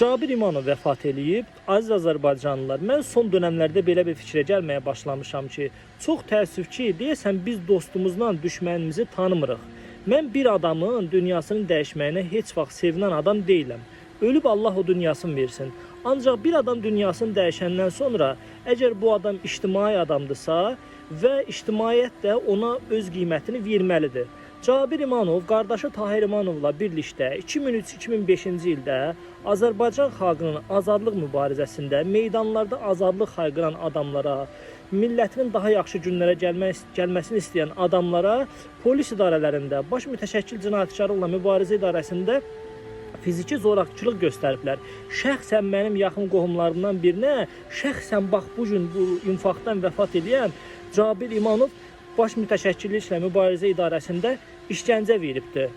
Cabir İmanov vəfat eləyib. Aziz Azərbaycanlılar, mən son dönəmlərdə belə bir fikrə gəlməyə başlamışam ki, çox təəssüf ki, deyəsən biz dostumuzla düşmənimizi tanımırıq. Mən bir adamın dünyasını dəyişməyinə heç vaxt sevinən adam deyiləm. Ölüb Allah o dünyasını versin. Ancaq bir adam dünyasını dəyişəndən sonra, əgər bu adam ictimai adamdırsa və ictimaiyyət də ona öz qiymətini verməlidir. Cabir İmanov qardaşı Tahir İmanovla birlikdə 2003-2005-ci ildə Azərbaycan xalqının azadlıq mübarizəsində meydanlarda azadlıq hayqıran adamlara, millətinin daha yaxşı günlərə gəlməsini istəyən adamlara polis idarələrində, baş mütəşəkkil cinayətkarlıqla mübarizə idarəsində fiziki zorakılıq göstəriblər. Şəxsən mənim yaxın qohumlarımdan birinə, şəxsən bax bu gün bu infarktdan vəfat edən Cabir İmanov baş mütəşəkkilliklə mübarizə idarəsində işgəncə veribdir.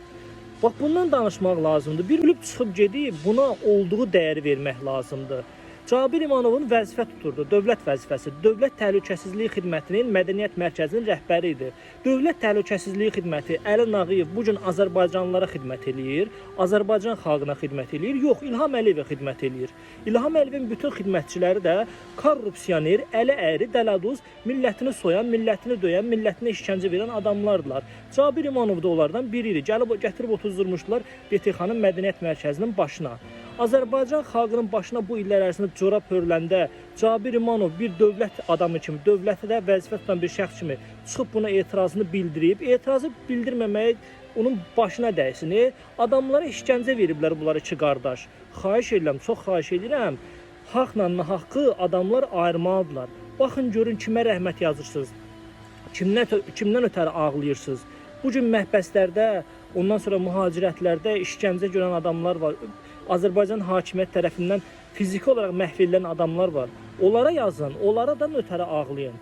Bax bundan danışmaq lazımdır. Bir ölüb çıxıb gedib buna olduğu dəyəri vermək lazımdır. Cabir İmanovun vəzifə tuturdu, dövlət vəzifəsi. Dövlət Təhlükəsizliyi Xidmətinin Mədəniyyət Mərkəzinin rəhbəri idi. Dövlət Təhlükəsizliyi Xidməti Əli Nağıyev bu gün Azərbaycanlılara xidmət eləyir, Azərbaycan xalqına xidmət eləyir, yox, İlham Əliyevə xidmət eləyir. İlham Əliyevin bütün xidmətçiləri də korrupsioner, əli əyri, dələduz, millətini soyan, millətini döyən, millətinə işgəncə verən adamlardılar. Cabir İmanov da onlardan biri idi. Gətirib otuzdurmuşdular BTX-nın Mədəniyyət Mərkəzinin başına. Azərbaycan xalqının başına bu illər ərzində corab hörləndə Cabir İmanov bir dövlət adamı kimi, dövlətdə vəzifə tutan bir şəxs kimi çıxıb buna etirazını bildirib, etirazı bildirməməyə onun başına dəysin. Adamlara işgəncə veriblər bunlar iki qardaş. Xahiş edirəm, çox xahiş edirəm. Haqla nahaqqı adamlar ayırmalıdırlar. Baxın görün kimə rəhmət yazırsınız, kimdən ötəri ağlayırsınız. Bu gün məhbəslərdə, ondan sonra mühacirətlərdə işgəncə görən adamlar var. Azərbaycan hakimiyyət tərəfindən fiziki olaraq məhv edilən adamlar var. Onlara yazın, onlara da ötəri ağlayın.